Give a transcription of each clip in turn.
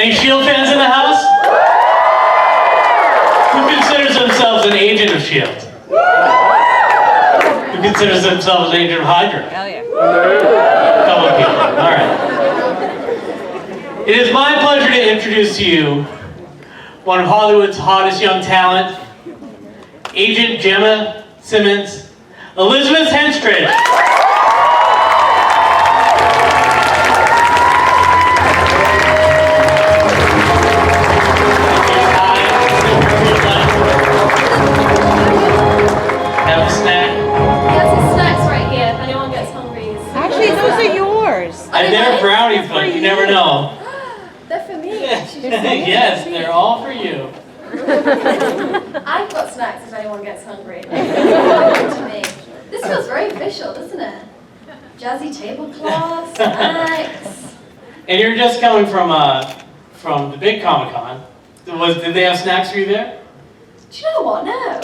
Any S.H.I.E.L.D. fans in the house? Who considers themselves an agent of S.H.I.E.L.D.? Who considers themselves an agent of Hydra? Hell yeah. A couple of people. All right. It is my pleasure to introduce to you one of Hollywood's hottest young talent, Agent Jemma Simmons, Elizabeth Henstridge. Have a snack. There's some snacks right here if anyone gets hungry. Actually, those are yours. They're brownies, but you never know. They're for me. Yes, they're all for you. I've got snacks if anyone gets hungry. To me. This feels very official, doesn't it? Jazzy tablecloth, snacks. And you're just coming from the big Comic-Con. Did they have snacks for you there? Do you know what? No.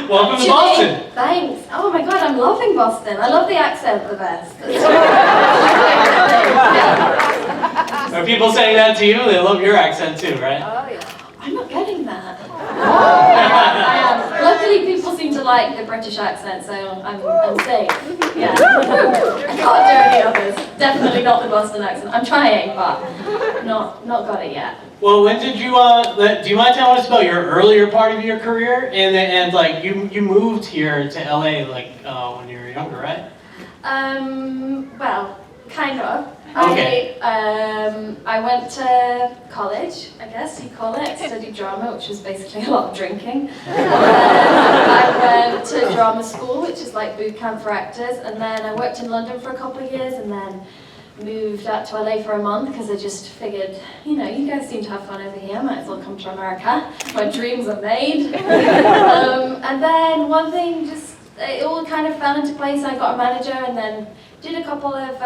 Welcome to Boston. Thanks. Oh my god, I'm loving Boston. I love the accent the best. Are people saying that to you? They love your accent too, right? Oh yeah. I'm not getting that. I am. Luckily, people seem to like the British accent, so I'm safe. Yeah. I can't do any others. Definitely not the Boston accent. I'm trying, but not got it yet. Well, when did you, do you mind telling us about your earlier part of your career? And like, you moved here to LA, like, when you were younger, right? Well, kind of. Okay. I went to college, I guess you'd call it, studied drama, which was basically a lot of drinking. I went to drama school, which is like boot camp for actors, and then I worked in London for a couple of years, and then moved out to LA for a month because I just figured, you know, you guys seem to have fun over here, might as well come to America. My dreams are made. And then one thing just, it all kind of fell into place. I got a manager and then did a couple of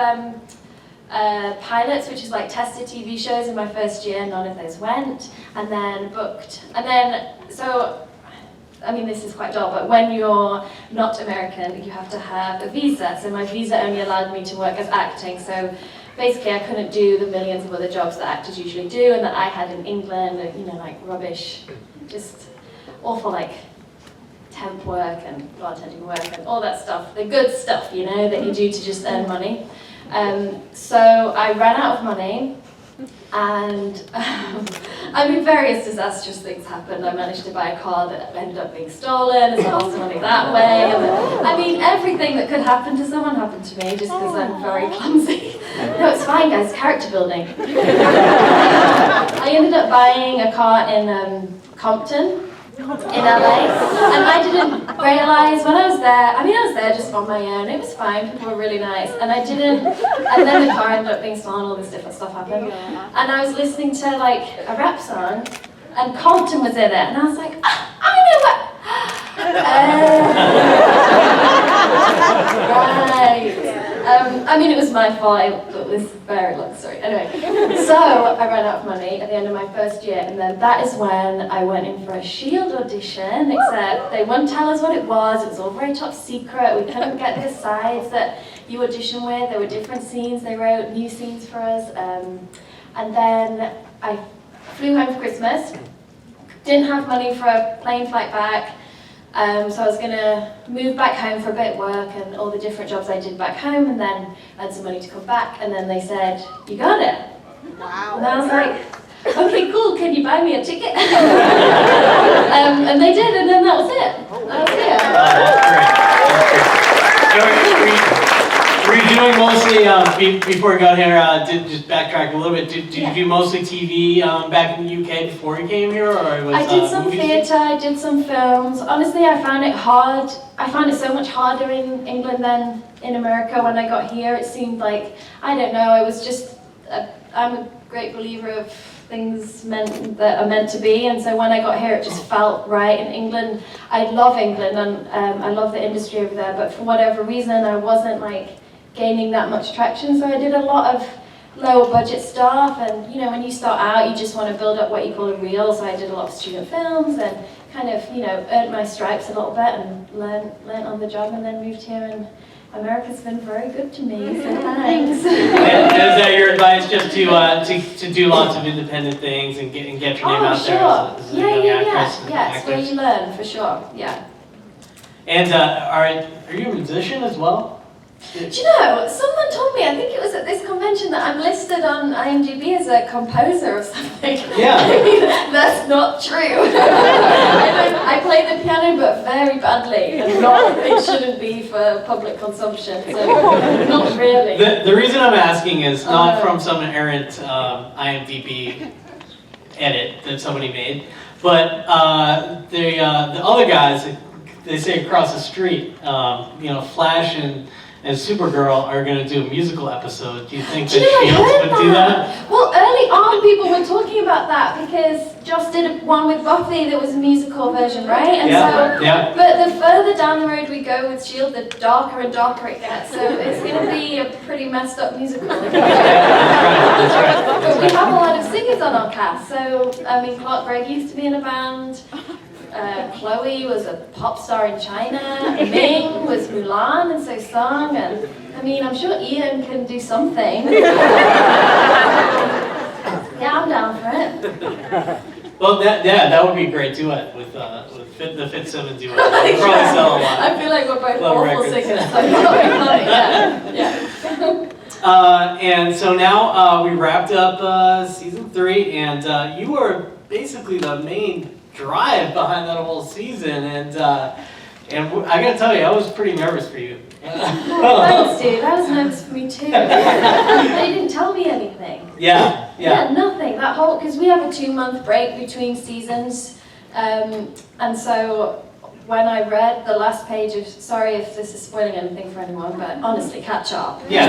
pilots, which is like tested TV shows in my first year. None of those went. And then booked. And then, so, I mean, this is quite dull, but when you're not American, you have to have a visa. So my visa only allowed me to work as acting. So basically, I couldn't do the millions of other jobs that actors usually do and that I had in England, you know, like rubbish, just awful, like temp work and bartending work and all that stuff. The good stuff, you know, that you do to just earn money. So I ran out of money. And I mean, various disastrous things happened. I managed to buy a car that ended up being stolen, so I lost money that way. And then, I mean, everything that could happen to someone happened to me just because I'm very clumsy. No, it's fine, guys, character building. I ended up buying a car in Compton, in LA, and I didn't realise when I was there, I mean I was there just on my own, it was fine, people were really nice, and I didn't, and then the car ended up being stolen, all this different stuff happened, and I was listening to like a rap song, and Compton was in it, and I was like, I know what, right. I mean, it was my fault, it was a very long story. Anyway, so I ran out of money at the end of my first year, and then that is when I went in for a S.H.I.E.L.D. audition, except they wouldn't tell us what it was all very top secret, we couldn't get the sides that you audition with, there were different scenes, they wrote new scenes for us, and then I flew home for Christmas, didn't have money for a plane flight back, so I was going to move back home for a bit of work and all the different jobs I did back home and then earn some money to come back, and then they said, you got it. Wow. And I was like, okay, cool, can you buy me a ticket? And they did, and then that was it. That was it. Were you doing mostly, before you got here, just backtrack a little bit, did you do mostly TV back in the UK before you came here, or was I did some theatre, I did some films. Honestly, I found it hard. I found it so much harder in England than in America when I got here. It seemed like, I don't know, it was just, I'm a great believer of things that are meant to be, and so when I got here it just felt right. In England, I love England and I love the industry over there, but for whatever reason I wasn't like gaining that much traction, so I did a lot of lower budget stuff, and you know, when you start out you just want to build up what you call a reel, so I did a lot of student films and kind of, you know, earned my stripes a little bit and learned on the job, and then moved here and America's been very good to me, so thanks. Is that your advice, just to do lots of independent things and get your name out sure. there as a young actress and Yeah, it's where actors? you learn, for sure, yeah. And are you a musician as well? Do you know, someone told me, I think it was at this convention, that I'm listed on IMDb as a composer or something. Yeah. I mean, that's not true. I play the piano, but very badly, and it shouldn't be for public consumption, so not really. The reason I'm asking is not from some errant IMDb edit that somebody made, but the other guys, they say across the street, Flash and Supergirl are going to do a musical episode. Do you think that S.H.I.E.L.D would do that? Well, early on people were talking about that because Joss did one with Buffy that was a musical version, right? And yeah. But the further down the road we go with S.H.I.E.L.D, the darker and darker it gets. So it's going to be a pretty messed up musical. That's right. But we have a lot of singers on our cast. So, I mean, Clark Gregg used to be in a band. Chloe was a pop star in China, Ming was Mulan and so sung, and I mean, I'm sure Ian can do something. Yeah, I'm down for it. Well, that would be a great duet with the Fitzsimmons duet. We'd probably sell a lot. I feel like we're both Love awful records. singers, so yeah. And so now we wrapped up season 3, and you were basically the main drive behind that whole season, and I gotta tell you, I was pretty nervous for you. Thanks, dude. That was nervous for me too. They didn't tell me anything. Yeah. Yeah, nothing. That whole, because we have a 2-month break between seasons, and so when I read the last page of, sorry if this is spoiling anything for anyone, but honestly, catch up. Yeah.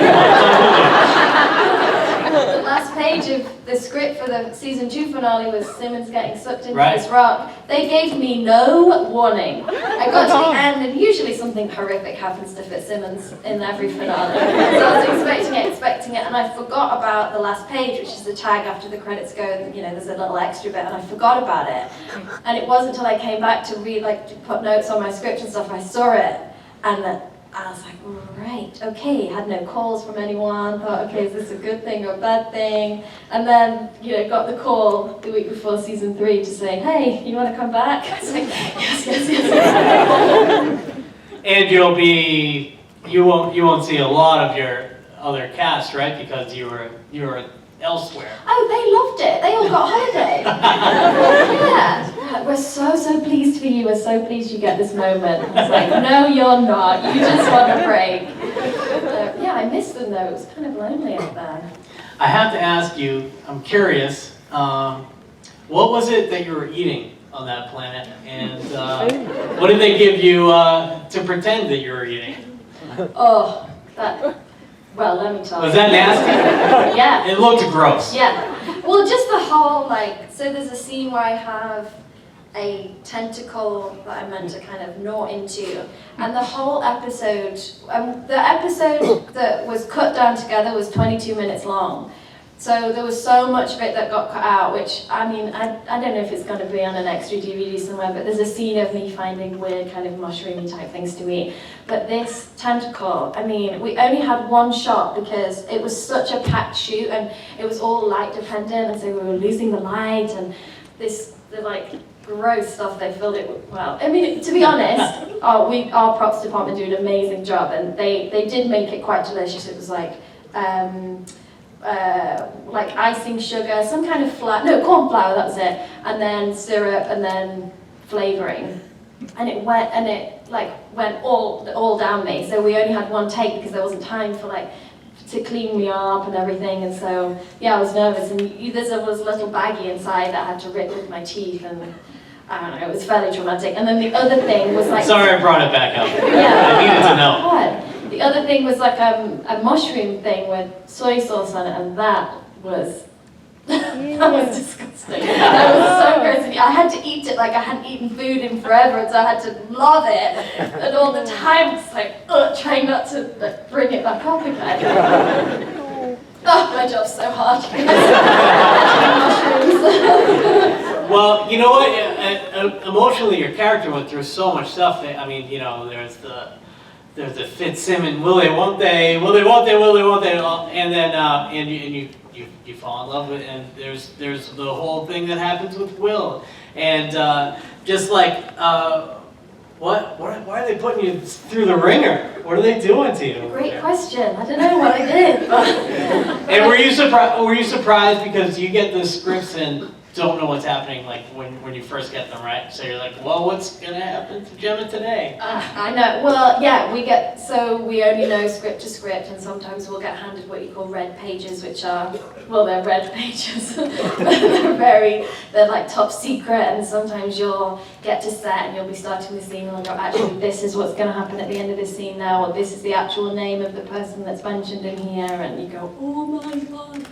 The last page of the script for the season 2 finale was Simmons getting sucked into Right. this rock. They gave me no warning. I got to the end, and usually something horrific happens to Fitzsimmons in every finale. So I was expecting it, and I forgot about the last page, which is the tag after the credits go. There's a little extra bit, and I forgot about it. And it wasn't until I came back to read, to put notes on my script and stuff, I saw it, and I was like, right, okay, had no calls from anyone, thought, okay, is this a good thing or a bad thing? And then, got the call the week before season 3 to say, hey, you want to come back? I was like, yes. And you won't see a lot of your other cast, right? Because you were elsewhere. Oh, they loved it. They all got holiday. Yeah. We're so pleased for you. We're so pleased you get this moment. I was like, no, you're not. You just want a break. Yeah, I missed them though. It was kind of lonely out there. I have to ask you, I'm curious, what was it that you were eating on that planet? And what did they give you to pretend that you were eating? Oh, well, let me tell you. Was that nasty? Yeah. It looked gross. Yeah. Well, just the whole, so there's a scene where I have a tentacle that I meant to kind of gnaw into, and the whole episode, the episode that was cut down together was 22 minutes long. So there was so much of it that got cut out, which, I mean, I don't know if it's going to be on an extra DVD somewhere, but there's a scene of me finding weird kind of mushroomy type things to eat. But this tentacle, I mean, we only had one shot because it was such a packed shoot and it was all light dependent, and so we were losing the light and the gross stuff they filled it with. Well, I mean, to be honest, our props department did an amazing job, and they did make it quite delicious. It was like icing sugar, some kind of corn flour, that was it, and then syrup, and then flavoring, and it went all down me. So we only had one take because there wasn't time for to clean me up and everything, and so yeah, I was nervous, and there was a little baggie inside that I had to rip with my teeth, and I don't know, it was fairly traumatic. And then the other thing was Sorry I brought it back up. Yeah. I needed to know. God. The other thing was a mushroom thing with soy sauce on it, and that was that was disgusting. That was so gross. I had to eat it like I hadn't eaten food in forever, and so I had to love it. And all the time, it's trying not to bring it back up again. Oh, my job's so hard. Well, you know what? Emotionally, your character went through so much stuff. I mean, there's the there's a Fitzsimmons, will they, won't they, will they, won't they, will they, won't they, and then, and you fall in love with, and there's the whole thing that happens with Will, and just like, why are they putting you through the ringer? What are they doing to you? Great question. I don't know what I did, but... And were you surprised because you get the scripts and don't know what's happening, like when you first get them, right? So you're like, well, what's gonna happen to Jemma today? I know. Well, yeah, we only know script to script, and sometimes we'll get handed what you call red pages, which are, well, they're red pages. They're like top secret, and sometimes you'll get to set and you'll be starting the scene and you'll go, actually, this is what's gonna happen at the end of this scene now, or this is the actual name of the person that's mentioned in here, and you go, oh my God.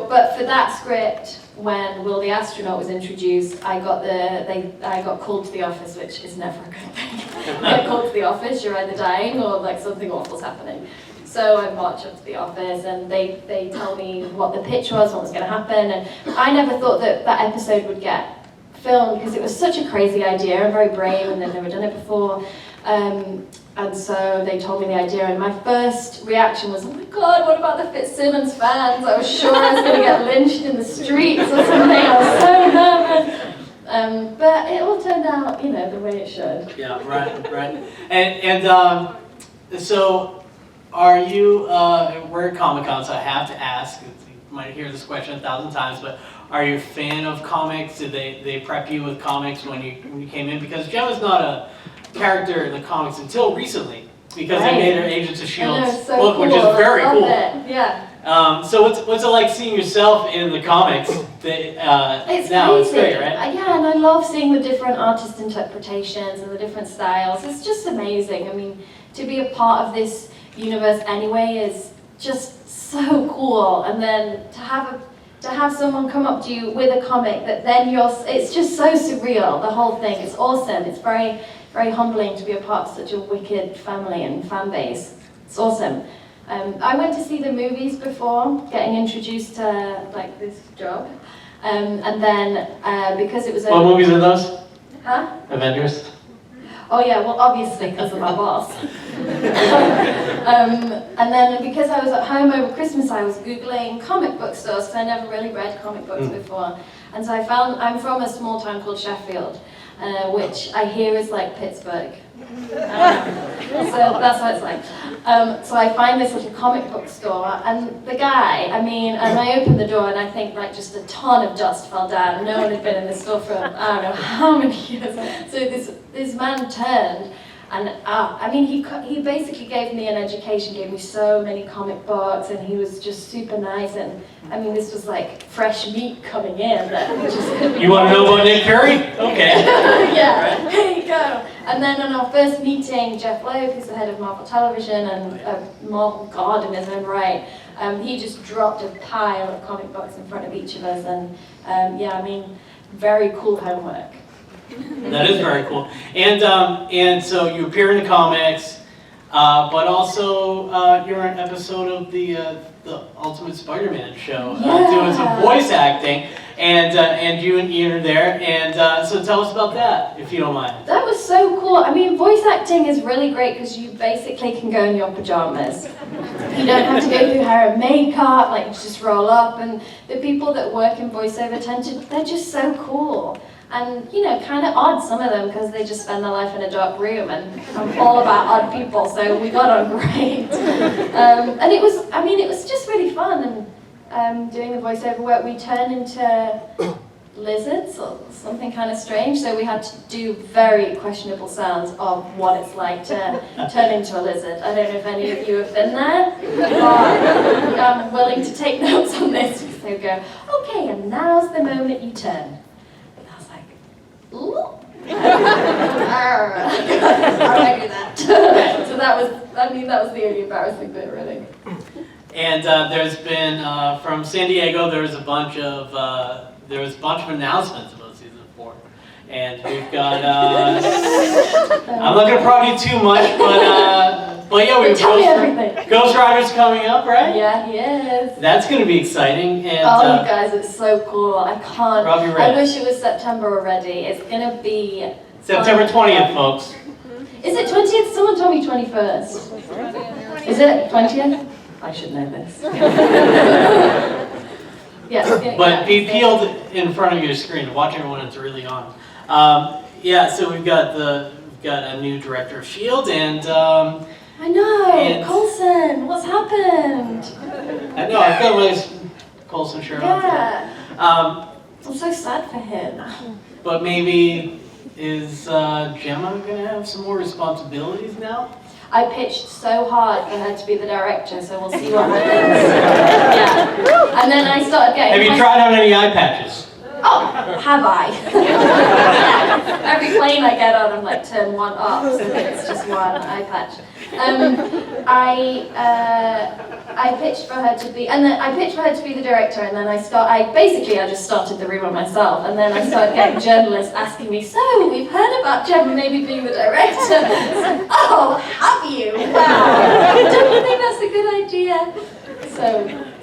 But for that script, when Will the astronaut was introduced, I got called to the office, which is never a good thing. You get called to the office, you're either dying or like something awful's happening. So I march up to the office and they tell me what the pitch was, what was going to happen, and I never thought that episode would get filmed because it was such a crazy idea and very brave, and they'd never done it before. And so they told me the idea, and my first reaction was, oh my God, what about the Fitzsimmons fans? I was sure I was going to get lynched in the streets or something. I was so nervous. But it all turned out, the way it should. Yeah, right. And so are you, we're at Comic-Con, so I have to ask, you might hear this question 1,000 times, but are you a fan of comics? Did they prep you with comics when you came in? Because Jemma's not a character in the comics until recently, because they made her Agent of S.H.I.E.L.D. book, cool. which is very cool. Yeah. So what's it like seeing yourself in the comics? It's now crazy. It's great, right? Yeah, and I love seeing the different artist interpretations and the different styles. It's just amazing. I mean, to be a part of this universe anyway is just so cool. And then to have someone come up to you with a comic that then it's just so surreal, the whole thing. It's awesome. It's very, very humbling to be a part of such a wicked family and fan base. It's awesome. I went to see the movies before getting introduced to like this job, and then because it was what movies are those? Huh? Avengers? Oh yeah, well obviously because of my boss. And then because I was at home over Christmas, I was Googling comic book stores because I never really read comic books before. And so I found, I'm from a small town called S.H.I.E.L.D, which I hear is like Pittsburgh. So that's what it's like. So I find this little comic book store, and the guy, and I opened the door and I think like just a ton of dust fell down. No one had been in the store for I don't know how many years. So this man turned, and he basically gave me an education, gave me so many comic books, and he was just super nice. And this was like fresh meat coming in. You want to know about Nick Fury? Okay. Yeah, there you go. And then on our first meeting, Jeff Loeb, who's the head of Marvel Television and a Marvel god in his own right, he just dropped a pile of comic books in front of each of us, and very cool homework. That is very cool. And so you appear in the comics, but also you're an episode of the Ultimate Spider-Man show, doing some voice acting, and you and Ian are there, and so tell us about that, if you don't mind. That was so cool. Voice acting is really great because you basically can go in your pajamas. You don't have to go through hair and makeup, like you just roll up, and the people that work in voiceover they're just so cool. And, kind of odd, some of them, because they just spend their life in a dark room, and I'm all about odd people, so we got on great. And it was just really fun, and doing the voiceover work, we turned into lizards, or something kind of strange, so we had to do very questionable sounds of what it's like to turn into a lizard. I don't know if any of you have been there, but I'm willing to take notes on this, because they would go, okay, and now's the moment you turn. Ooh. How do I do that? So that was the only embarrassing bit, really. And there's been from San Diego. There was a bunch of announcements about season 4, and we've got. I'm not gonna prod you too much, but yeah, we've Ghost Rider's coming up, right? Yeah, he is. That's gonna be exciting. And you guys, it's so cool. I can't. Robbie I wish it was September already. It's gonna be September 20th, folks. Is it 20th? Someone told me 21st. Is it 20th? I should know this. Yeah. But be peeled in front of your screen. Watch it when it's really on. Yeah, so we've got a new director of S.H.I.E.L.D. and I know, and- Coulson. What's happened? I know I feel like Coulson shirt on today. Yeah. I'm so sad for him. But maybe is Jemma gonna have some more responsibilities now? I pitched so hard for her to be the director, so we'll see what happens. Yeah. And then I started getting. Have you tried out any eye patches? Oh, have I? Yeah. Every plane I get on, I'm like, turn one off, so it's just one eye patch. I pitched for her to be, and then I pitched for her to be the director, and then I just started the rumor myself, and then I started getting journalists asking me, so we've heard about Jemma maybe being the director. Oh, have you? Wow. Don't you think that's a good idea?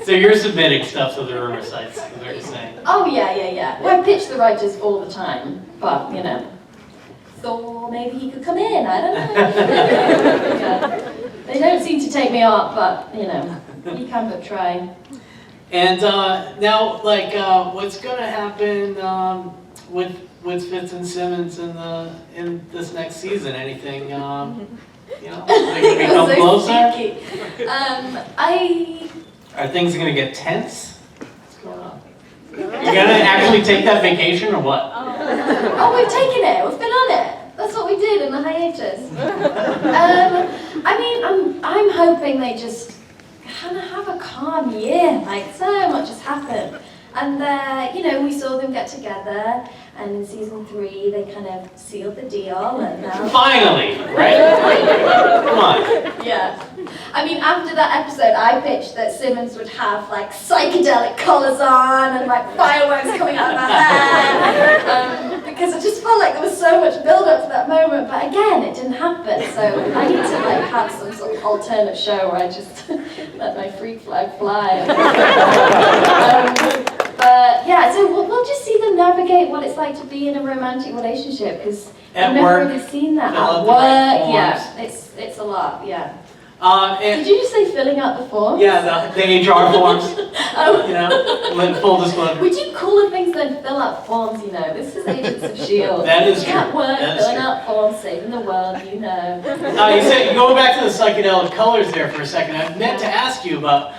So you're submitting stuff to the rumor sites, is what you're saying? Oh yeah. Well, I pitch the writers all the time, but you know, so maybe he could come in. I don't know. Yeah. They don't seem to take me up, but you know, you can but try. And now, like, what's gonna happen with Fitz and Simmons in this next season? Anything, you know, they gonna become closer? Sneaky. Are things gonna get tense? What's going on? You're gonna actually take that vacation or what? Oh, we've taken it. We've been on it. That's what we did in the hiatus. I mean, I'm hoping they just kind of have a calm year. Like, so much has happened. And, you know, we saw them get together, and in season 3, they kind of sealed the deal, and now... Finally, right? Come on. Yeah. I mean, after that episode, I pitched that Simmons would have, like, psychedelic collars on and, like, fireworks coming out of her hair. Because I just felt like there was so much build-up to that moment, but again, it didn't happen. So I need to, like, have some sort of alternate show where I just let my freak flag fly. But yeah, so we'll just see them navigate what it's like to be in a romantic relationship, because I've never really seen that at work. Yeah, it's a lot. Yeah. Did you just say filling out the forms? Yeah, the HR forms. Oh. You know, full disclosure. We do cooler things than fill out forms, you know. This is Agents of S.H.I.E.L.D. That is true. At work, That is filling true. out forms, saving the world, you know. You said, going back to the psychedelic colors there for a second, I meant to ask you about,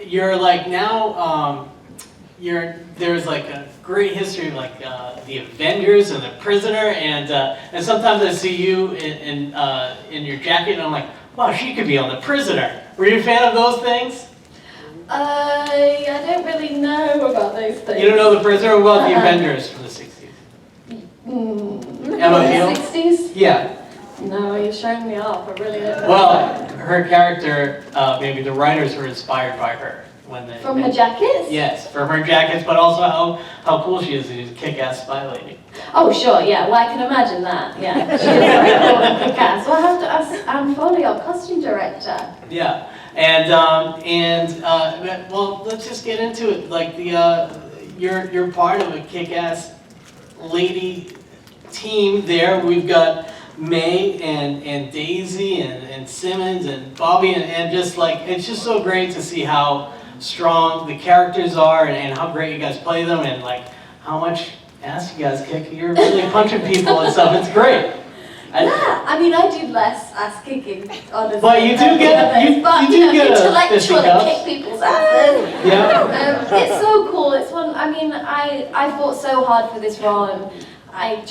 you're like now, there's like a great history of like the Avengers and the Prisoner, and sometimes I see you in your jacket and I'm like, wow, she could be on the Prisoner. Were you a fan of those things? I don't really know about those things. You don't know the Prisoner? What about the Avengers from the 60s? Emma Peel? The 60s? Yeah. No, you're showing me off. I really don't know. Well, her character, maybe the writers were inspired by her. When they From her jackets? Yes, from her jackets, but also how cool she is. She's a kick-ass spy lady. Oh, sure, yeah. Well, I can imagine that. Yeah, she is very cool and kick-ass. Well, I have to ask Anne Foley, our costume director. Yeah, well, let's just get into it. Like you're part of a kick-ass lady team there. We've got May and Daisy and Simmons and Bobby and just like it's just so great to see how strong the characters are and how great you guys play them and like how much ass you guys kick. You're really punching people and stuff. It's great. Yeah, I mean I do less ass kicking, honestly. But you do get intellectually kick people's asses. Yeah. It's so cool. It's one. I mean, I fought so hard for this role, and I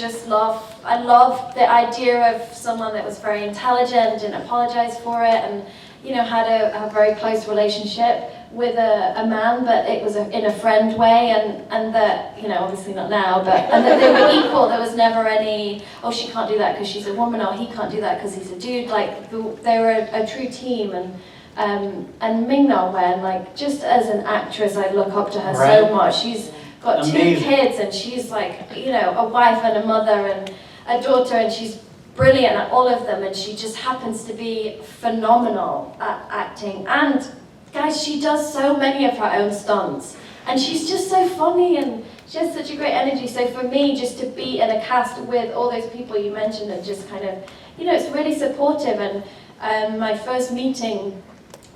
love the idea of someone that was very intelligent, didn't apologize for it, and you know had a very close relationship with a man, but it was in a friend way, and that, you know, obviously not now, but and that they were equal. There was never any, oh, she can't do that because she's a woman, or he can't do that because he's a dude. Like they were a true team, and Ming-Na Wen, like just as an actress, I look up to her so much. She's got amazing. 2 kids, and she's like, you know, a wife and a mother and a daughter, and she's brilliant at all of them, and she just happens to be phenomenal at acting. And guys, she does so many of her own stunts. and she's just so funny and she has such a great energy. So for me, just to be in a cast with all those people you mentioned and just kind of, you know, it's really supportive. And my first meeting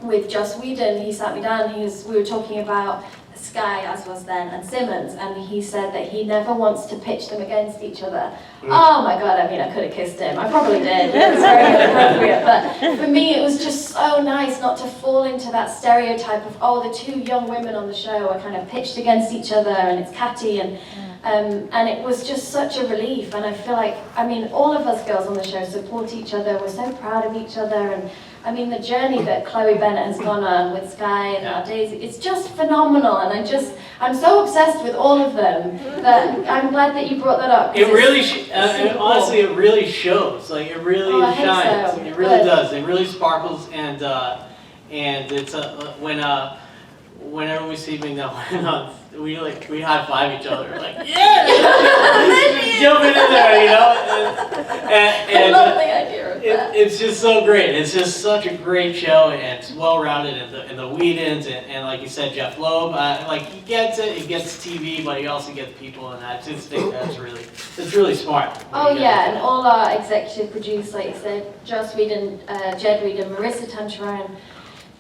with Joss Whedon, he sat me down, we were talking about S.H.I.E.L.D, as was then, and Simmons, and he said that he never wants to pitch them against each other. Oh my god, I mean, I could have kissed him. I probably did. It was very inappropriate. But for me, it was just so nice not to fall into that stereotype of, oh, the two young women on the show are kind of pitched against each other, and it's catty, and it was just such a relief. And I feel like, I mean, all of us girls on the show support each other. We're so proud of each other, and I mean, the journey that Chloe Bennett has gone on with S.H.I.E.L.D and now Daisy, it's just phenomenal, and I'm so obsessed with all of them that I'm glad that you brought that up. It really, honestly, it really shows. Like, it really shines. So. It really does. It really sparkles, and it's whenever we see McNutt, we high five each other, like, yeah, jumping in there, you know. I love the idea of that. It's just so great. It's just such a great show, and it's well rounded. And the Whedons, and like you said, Jeff Loeb, like he gets it. He gets TV, but he also gets people, and I just think it's really smart. Oh yeah, and all our executive producers, like you said, Joss Whedon, Jed Whedon, Marissa Tancharoen,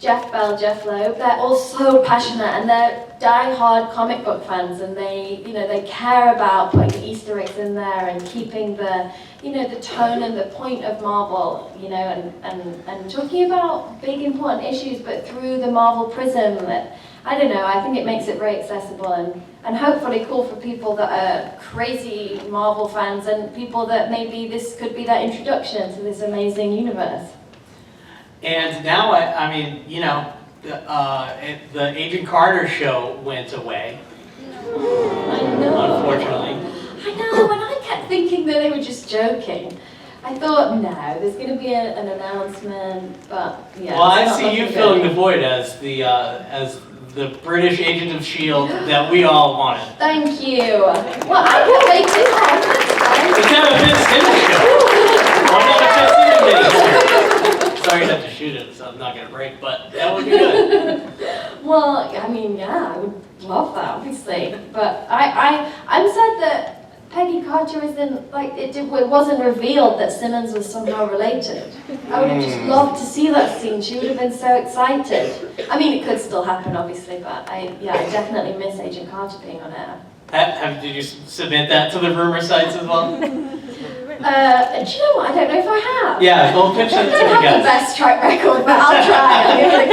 Jeff Bell, Jeff Loeb, they're all so passionate, and they're die-hard comic book fans, and they care about putting Easter eggs in there and keeping the tone and the point of Marvel, and talking about big important issues, but through the Marvel prism. I don't know, I think it makes it very accessible and hopefully cool for people that are crazy Marvel fans and people that maybe this could be their introduction to this amazing universe. And now, I mean, the Agent Carter show went away. I know. Unfortunately. I know, and I kept thinking that they were just joking. I thought, no, there's going to be an announcement, but yeah. Well, I see you filling the void as the British Agent of S.H.I.E.L.D. that we all wanted. Thank you. Well, I can make this happen. It's kind of a Vince Simmons show. Why not a Vince Simmons show? Sorry to have to shoot it, so I'm not going to break, but that would be good. Well, I mean, yeah, I would love that, obviously. But I'm sad that Peggy Carter isn't, like, it wasn't revealed that Simmons was somehow related. I would have just loved to see that scene. She would have been so excited. I mean, it could still happen, obviously, but I definitely miss Agent Carter being on air. Did you submit that to the rumor sites as well? Do you know what? I don't know if I have. Yeah, we'll pitch it to I you don't have the guys. best track record, but I'll try. I'll give it a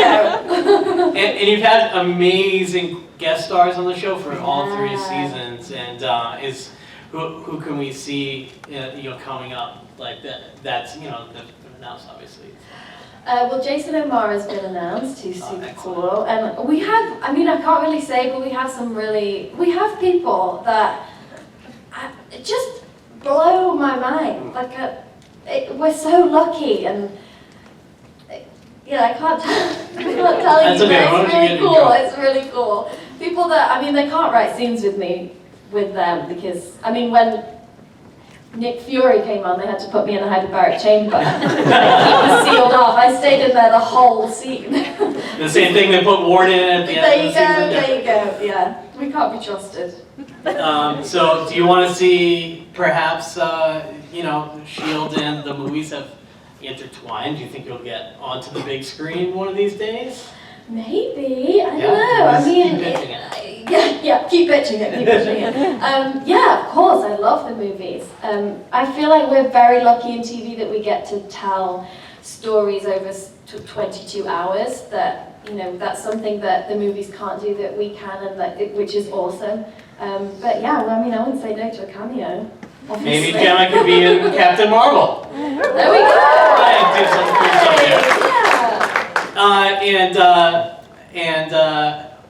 go. And you've had amazing guest stars on the show for all 3 seasons, and who can we see coming up like that? That's they've announced, obviously. Well, Jason O'Mara's been announced, who's super excellent. cool, and we have. I mean, I can't really say, but we have people that just blow my mind. Like we're so lucky, and I can't tell you. That's okay. But it's really cool. It's really cool. People that they can't write scenes with me with them because when Nick Fury came on, they had to put me in a hyperbaric chamber. Keep us sealed off. I stayed in there the whole scene. The same thing they put Ward in at the end of the season. There you go. Yeah, we can't be trusted. So, do you want to see perhaps S.H.I.E.L.D. and the movies have intertwined? Do you think you'll get onto the big screen one of these days? Maybe. I don't know. Keep pitching it. Keep pitching it. Yeah, of course. I love the movies. I feel like we're very lucky in TV that we get to tell stories over 22 hours. That's something that the movies can't do that we can, and which is awesome. But yeah, I wouldn't say no to a cameo. Obviously. Maybe Jemma could be in Captain Marvel. There we go. Do some cool stuff there.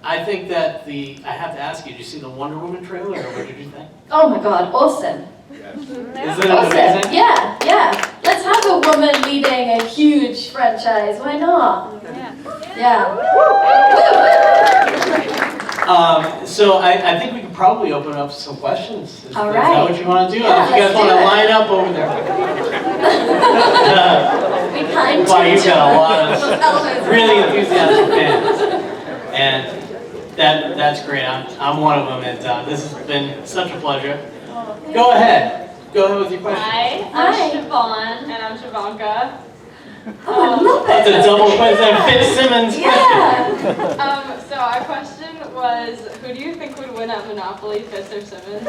I think that I have to ask you, did you see the Wonder Woman trailer, or what did you think? Oh my god, awesome. Isn't it Awesome. amazing? Yeah. Let's have a woman leading a huge franchise. Why not? Yeah. So I think we could probably open up some questions. Is All that right. what you want to do? Yeah, If you guys let's want do to it. line up over there. Be kind to Wow, you've each got a other. lot of Elbows. really enthusiastic fans. And That's great. I'm one of them, and this has been such a pleasure. Go ahead. Go ahead with your question. Hi, Hi. I'm Siobhan, and I'm Siobhanka. Oh, I love That's it. a double question. Fitzsimmons question. Yeah. So our question was, who do you think would win at Monopoly, Fitz or Simmons?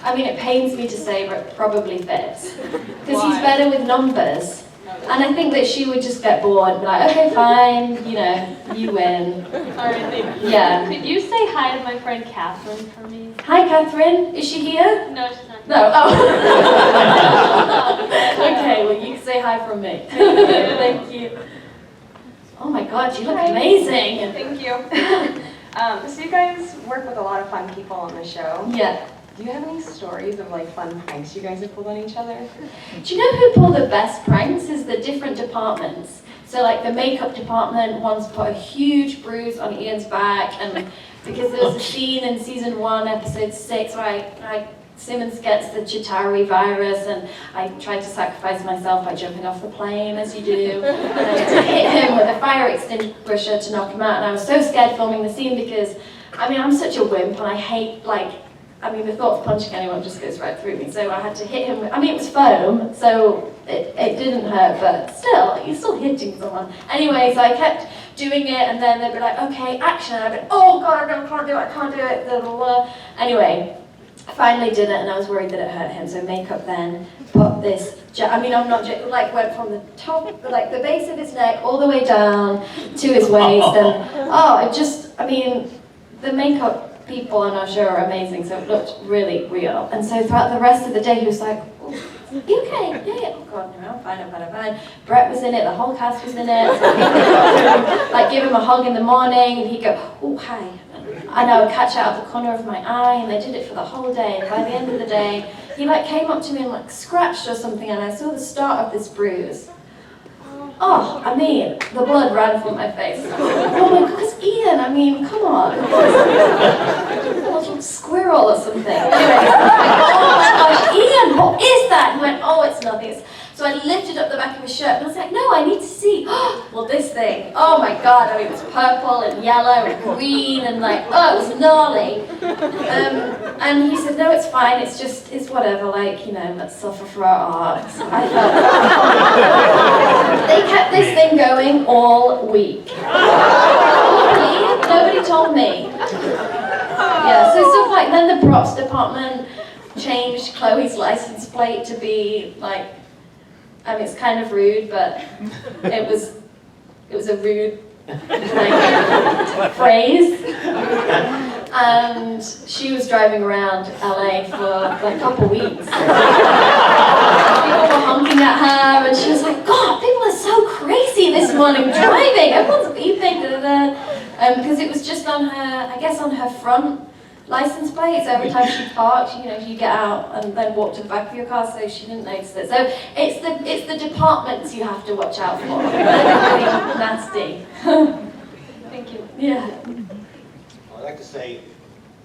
I mean, it pains me to say, but probably Fitz. Because he's Why? better with numbers. And I think that she would just get bored and be like, okay, fine, you know, you win. Alright, thank you. Yeah. Could you say hi to my friend Catherine for me? Hi, Catherine. Is she here? No, she's not. No. Oh. Okay, well, you can say hi from me. Thank you. Oh my God, you look amazing. Thank you. So you guys work with a lot of fun people on the show. Yeah. Do you have any stories of like fun pranks you guys have pulled on each other? Do you know who pull the best pranks? Is the different departments. So like the makeup department once put a huge bruise on Ian's back, and because there was a scene in season 1, episode 6, where Simmons gets the Chitauri virus, and I tried to sacrifice myself by jumping off the plane, as you do. And I had to hit him with a fire extinguisher to knock him out, and I was so scared filming the scene because, I mean, I'm such a wimp, and I hate, the thought of punching anyone just goes right through me, so I had to hit him. I mean, it was foam, so it didn't hurt, but still, you're still hitting someone. Anyway, so I kept doing it, and then they'd be like, okay, action, and I'd be, oh God, I can't do it, blah, blah, blah. Anyway, I finally did it, and I was worried that it hurt him, so makeup then put this, I'm not joking, went from the top, the base of his neck, all the way down to his waist, and the makeup people on our show are amazing, so it looked really real. And so throughout the rest of the day, he was like, oh, you okay? Yeah. Oh God, no, I'm fine. Brett was in it, the whole cast was in it. So I'd give him a hug in the morning, and he'd go, oh, hi. And I would catch out of the corner of my eye, and they did it for the whole day. And by the end of the day, he came up to me and scratched or something, and I saw the start of this bruise. Oh, the blood ran from my face. Oh my God, it's Ian, come on. A little squirrel or something. Anyway, oh my gosh, Ian, what is that? He went, oh, it's nothing. So I lifted up the back of his shirt, and I was like, no, I need to see. Well, this thing, oh my God, it was purple and yellow and green and it was gnarly. And he said, no, it's fine, it's whatever, let's suffer for our art. So I felt they kept this thing going all week. Nobody told me. Yeah, so stuff then the props department changed Chloe's license plate to be it's kind of rude, but it was a rude phrase. And she was driving around LA for a couple weeks. People were honking at her, and she was like, God, people are so crazy this morning driving. Everyone's beeping, because it was just on her front license plate, so every time she parked, you get out and then walk to the back of your car, so she didn't notice it. So it's the departments you have to watch out for. They're really nasty. Thank you. Yeah. Well, I'd like to say,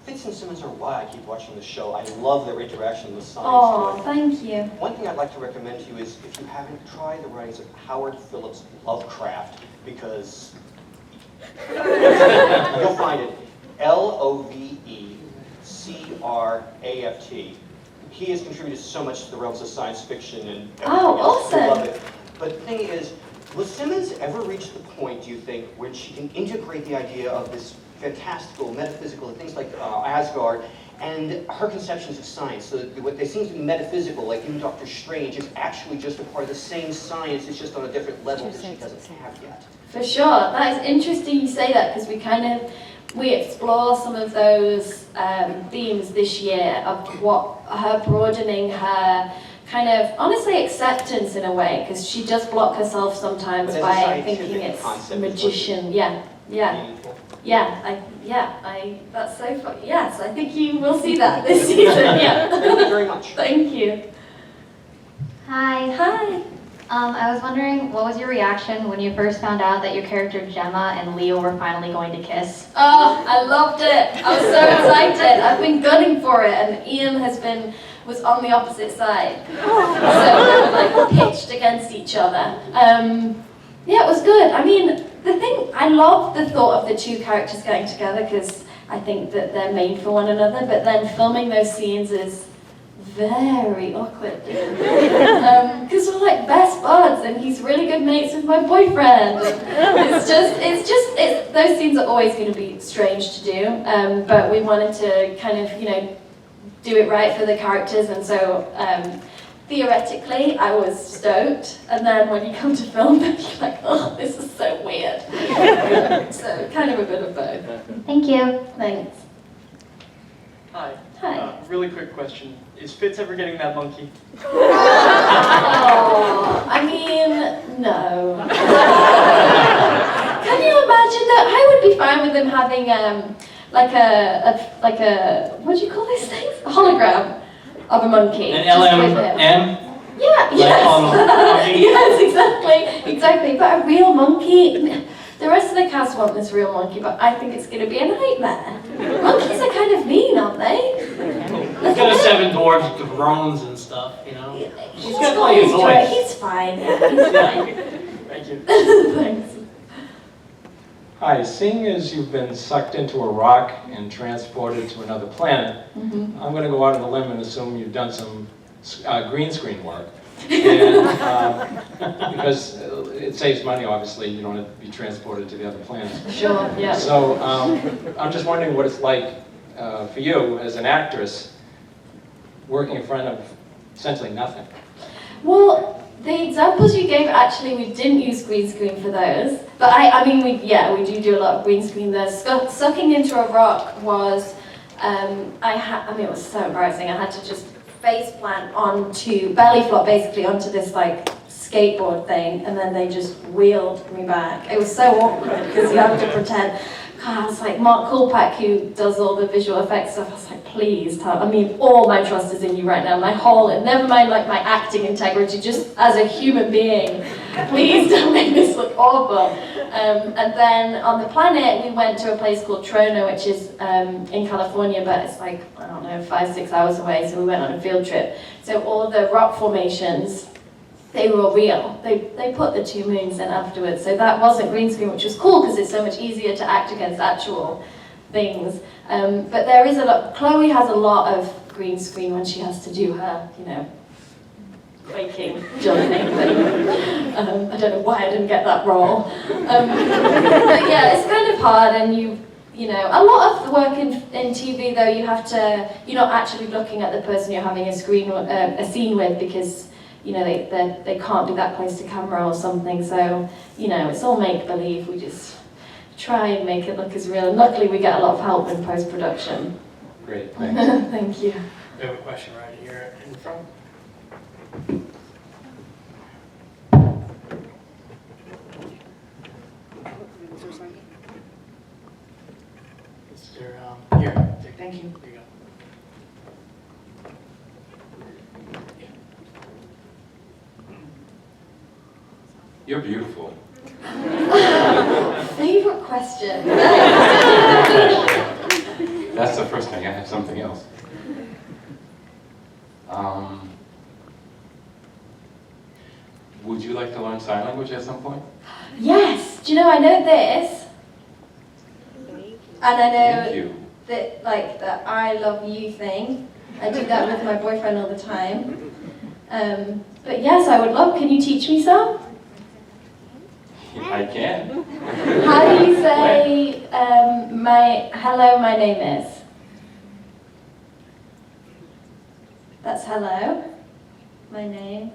Fitz and Simmons are why I keep watching the show. I love their interaction with science. Oh, thank you. One thing I'd like to recommend to you is, if you haven't, try the writings of Howard Phillips Lovecraft, because you'll find it. Lovecraft. He has contributed so much to the realms of science fiction and everything else. Awesome. I love it. But the thing is, will Simmons ever reach the point, do you think, where she can integrate the idea of this fantastical, metaphysical, things like Asgard, and her conceptions of science, so that what they seem to be metaphysical, like in Doctor Strange, is actually just a part of the same science, it's just on a different level that she doesn't have yet? For sure. That is interesting you say that, because we explore some of those themes this year of what her broadening her honestly acceptance in a way, because she does block herself sometimes by thinking it's magician. That's so funny. Yes, I think you will see that this season. Yeah. Thank you very much. Thank you. Hi. I was wondering, what was your reaction when you first found out that your character Jemma and Leo were finally going to kiss? Oh, I loved it. I was so excited. I've been gunning for it, and Ian was on the opposite side. So they were pitched against each other. Yeah, it was good. I mean, I love the thought of the two characters getting together because I think that they're made for one another, but then filming those scenes is very awkward. Because we're like best buds and he's really good mates with my boyfriend. Those scenes are always going to be strange to do, but we wanted to kind of, do it right for the characters, and so theoretically, I was stoked, and then when you come to film them, you're like, oh, this is so weird. So, kind of a bit of both. Thank you. Thanks. Hi. Hi. Really quick question. Is Fitz ever getting that monkey? Oh, I mean, no. Can you imagine that? I would be fine with them having, like a, what do you call these things? A hologram of a monkey. An just with him. LMM? Yeah, yes. Yes, exactly. But a real monkey, the rest of the cast want this real monkey, but I think it's going to be a nightmare. Monkeys are kind of mean, aren't they? He's got a 7 dwarves with drones and stuff, He's got got his his voice. joy. He's fine, yeah, he's fine. Thank you. Thanks. Hi, seeing as you've been sucked into a rock and transported to another planet, I'm going to go out on a limb and assume you've done some green screen work. And, because it saves money, obviously, you don't have to be transported to the other planets. Sure, yeah. So I'm just wondering what it's like for you as an actress working in front of essentially nothing. Well, the examples you gave, actually, we didn't use green screen for those. But I mean, we do a lot of green screen there. Sucking into a rock was, it was so embarrassing. I had to just face plant onto, belly flop basically onto this like skateboard thing, and then they just wheeled me back. It was so awkward because you have to pretend. God, I was like, Mark Kulpak, who does all the visual effects stuff, I was like, please, all my trust is in you right now. Never mind like my acting integrity, just as a human being, please don't make this look awful. And then on the planet, we went to a place called Trono, which is in California, but it's like, 5-6 hours away, so we went on a field trip. So all the rock formations, they were real. They put the 2 moons in afterwards, so that wasn't green screen, which was cool because it's so much easier to act against actual things. But there is a lot. Chloe has a lot of green screen when she has to do her, quaking, jumping thing. I don't know why I didn't get that role. But yeah, it's kind of hard, and a lot of the work in TV though, you're not actually looking at the person you're having a scene with because they can't be that close to camera or something, so it's all make-believe. We just try and make it look as real, and luckily we get a lot of help in post-production. Great, thanks. Thank you. We have a question right here in front. Is there, here, thank you. There you go. You're beautiful. Favorite question. That's the first thing. I have something else. Would you like to learn sign language at some point? Yes. Do you know I know this, and I Thank know you. that the I love you thing. I do that with my boyfriend all the time. But yes, I would love. Can you teach me some? I can. How do you say hello, my name is? That's hello, my name.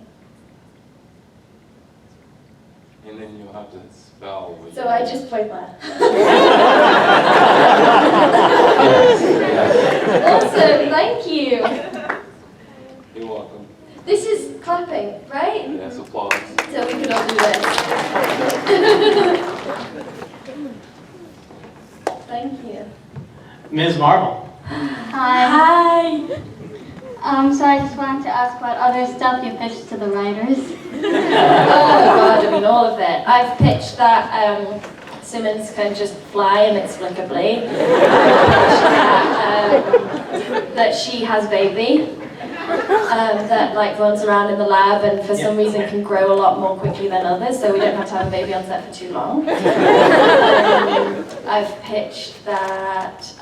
And then you'll have to spell. What So you I mean. just point there. Yes. Awesome, thank you. You're welcome. This is clapping, right? Yes, applause. So we could all do this. Thank you. Ms. Marble. Hi. Hi. So I just wanted to ask what other stuff you pitched to the writers. Oh God, I mean all of it. I've pitched that Simmons can just fly inexplicably. That she has baby. that like runs around in the lab and for some reason can grow a lot more quickly than others, so we don't have to have a baby on set for too long. I've pitched that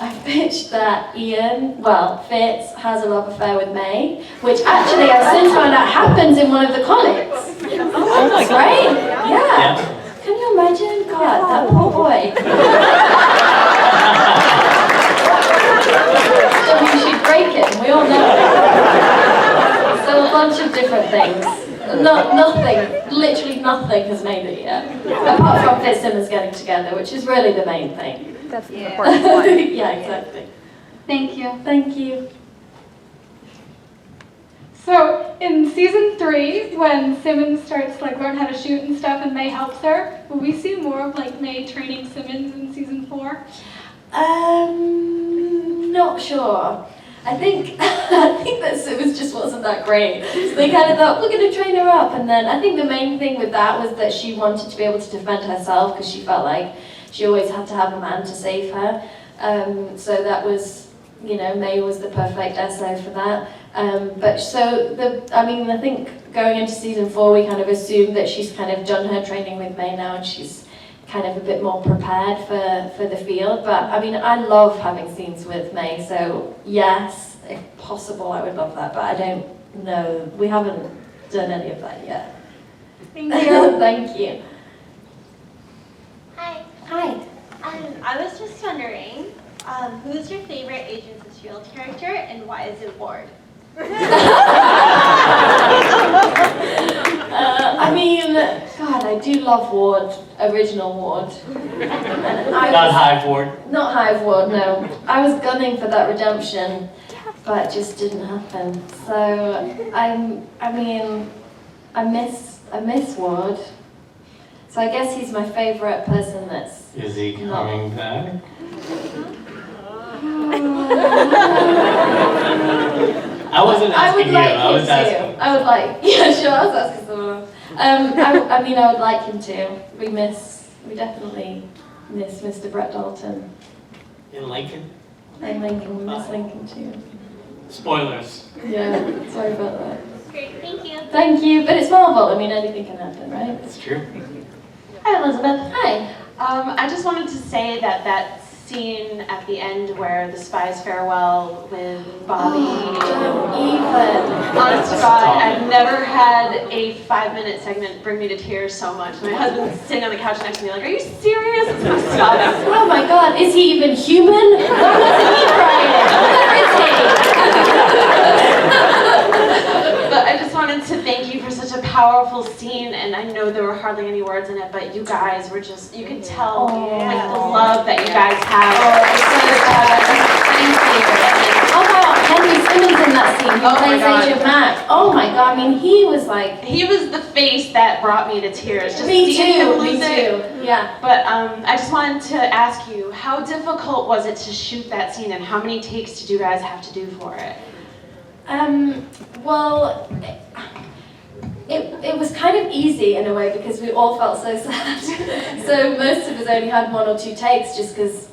Ian, Fitz, has a love affair with May, which actually I've since found out happens in one of the comics. Oh my God! Right? Yeah. Can you imagine? God, that poor boy. I mean, she'd break him, we all know. So a bunch of different things. Nothing, literally nothing has made it yet. Apart from Fitz Simmons getting together, which is really the main thing. That's the important one. Yeah, exactly. Thank you. Thank you. So in season 3, when Simmons starts to learn how to shoot and stuff, and May helps her, will we see more of May training Simmons in season 4? Not sure. I think that Simmons just wasn't that great. So they kind of thought, we're going to train her up. And then I think the main thing with that was that she wanted to be able to defend herself because she felt like she always had to have a man to save her. So that was, May was the perfect SO for that. I think going into season 4, we kind of assumed that she's kind of done her training with May now and she's kind of a bit more prepared for the field. But I mean, I love having scenes with May, so yes, if possible, I would love that. But I don't know, we haven't done any of that yet. Thank you. Thank you. Hi. Hi. I was just wondering, who's your favorite Agents of S.H.I.E.L.D. character and why is it Ward? God, I do love Ward, original Ward. Not Hive Ward. Not Hive Ward, no. I was gunning for that redemption, but it just didn't happen. So I miss Ward. So I guess he's my favorite person that's. Is he coming back? I wasn't asking you, I was asking. I would like, yeah, sure, I was asking someone else. I would like him to. We definitely miss Mr. Brett Dalton. In Lincoln? And Lincoln, we miss Lincoln too. Spoilers. Yeah, sorry about that. Great, thank you. Thank you, but it's Marvel, anything can happen, right? That's true. Hi, Elizabeth. Hi. I just wanted to say that scene at the end where the spies farewell with Bobby. Don't even. Honest to God, I've never had a 5-minute segment bring me to tears so much. My husband's sitting on the couch next to me like, are you serious? It's not stopping. Oh my God, is he even human? Why wasn't he crying? Where is he? But I just wanted to thank you for such a powerful scene, and I know there were hardly any words in it, but you guys were just, you could tell the love that you guys have. Thank you. How about Henry Simmons in that scene? He plays Agent Mac. Oh my God, he was like... He was the face that brought me to tears. Just me seeing him too, lose me it. too. Yeah. But I just wanted to ask you, how difficult was it to shoot that scene, and how many takes did you guys have to do for it? Well, it was kind of easy in a way because we all felt so sad. So most of us only had 1 or 2 takes just because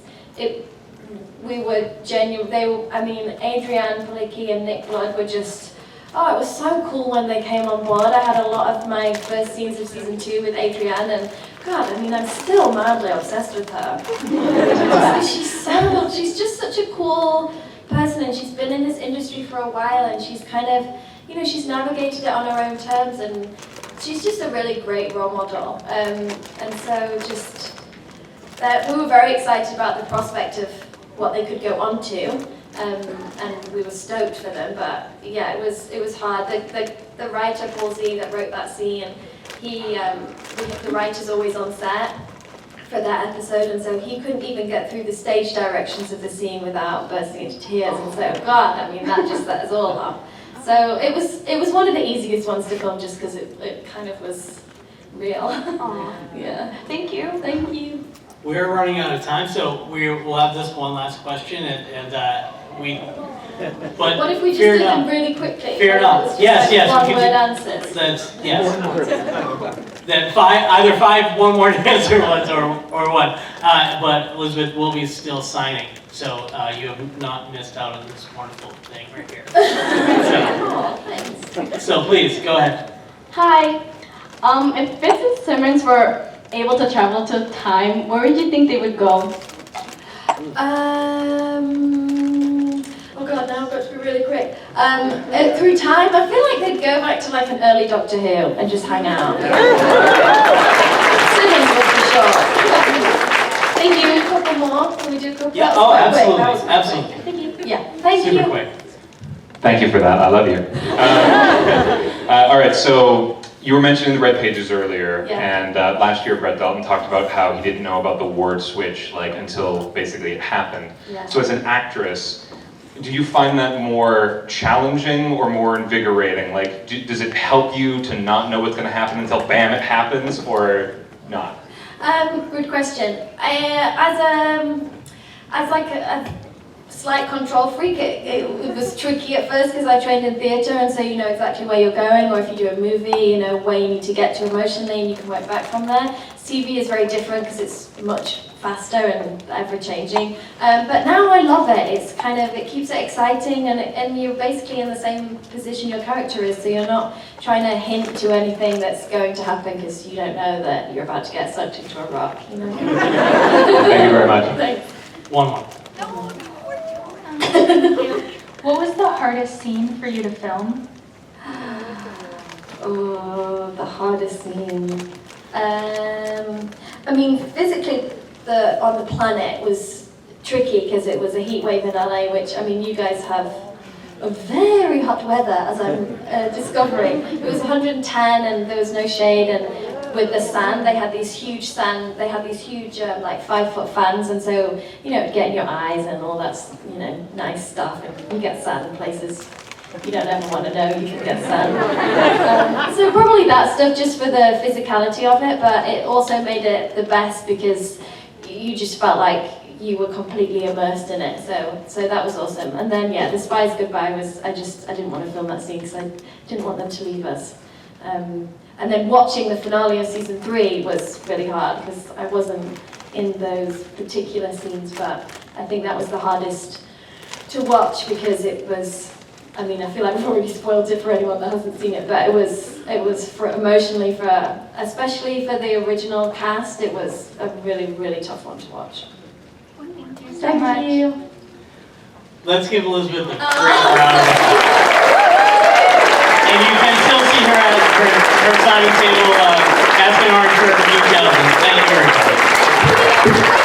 we were genuine. Adrienne Palicki and Nick Blood were just, it was so cool when they came on board. I had a lot of my first scenes of season 2 with Adrienne, and God, I'm still madly obsessed with her. She's just such a cool person, and she's been in this industry for a while, and she's kind of, she's navigated it on her own terms, and she's just a really great role model. And so just we were very excited about the prospect of what they could go on to, and we were stoked for them. But yeah, it was hard. The writer Paul Z that wrote that scene, the writer's always on set for that episode, and so he couldn't even get through the stage directions of the scene without bursting into tears. And so, God, that just set us all off. So it was one of the easiest ones to film, just because it kind of was real. Yeah. Thank you. Thank you. We're running out of time, so we'll have this one last question, and but What if we just fair did them enough. really quickly? Fair Like, enough. it was just Yes, like yes, we one can word do- answers. That's, yes. Then either five one-word answer ones or one. But Elizabeth will be still signing, so you have not missed out on this wonderful thing right here. Oh, thanks. So please, go ahead. Hi. If Fitz and Simmons were able to travel to time, where would you think they would go? Oh god, now I've got to be really quick. Through time, I feel like they'd go back to like an early Doctor Who and just hang out. Simmons was for sure. Thank you. A couple more. Can we do a couple? Yeah. That was Oh, quite quick. absolutely, That was quite absolutely. quick. Thank you. Yeah. Thank Super you. quick. Thank you for that. I love you. All right, so you were mentioning the red pages earlier, Yeah. and last year Brett Dalton talked about how he didn't know about the word switch until basically it happened. Yeah. So as an actress, do you find that more challenging or more invigorating? Does it help you to not know what's going to happen until bam, it happens, or not? Good question. As like a slight control freak, it was tricky at first because I trained in theatre, and so you know exactly where you're going, or if you do a movie, you know where you need to get to emotionally, and you can work back from there. TV is very different because it's much faster and ever-changing. But now I love it. It's it keeps it exciting, and you're basically in the same position your character is, so you're not trying to hint to anything that's going to happen because you don't know that you're about to get sucked into a rock. You know? Thank you very much. Thanks. One more. What was the hardest scene for you to film? Oh, the hardest scene. I mean, physically, on the planet was tricky because it was a heat wave in LA, which, I mean, you guys have a very hot weather, as I'm discovering. It was 110 and there was no shade, and with the sand, they had these huge like 5-foot fans, and so, you know, it'd get in your eyes and all that, you know, nice stuff, and you get sand in places you don't ever want to know you can get sand. So probably that stuff just for the physicality of it, but it also made it the best because you just felt like you were completely immersed in it, so that was awesome. And then yeah, the Spies Goodbye was, I didn't want to film that scene because I didn't want them to leave us. And then watching the finale of season 3 was really hard because I wasn't in those particular scenes, but I think that was the hardest to watch because it was, I mean, I feel like I've already spoiled it for anyone that hasn't seen it, but it was for emotionally, especially for the original cast, it was a really, really tough one to watch. Thank you so Thank much. you. Let's give Elizabeth a great round. And you can still see her at her signing table asking orange for details. Thank you very much.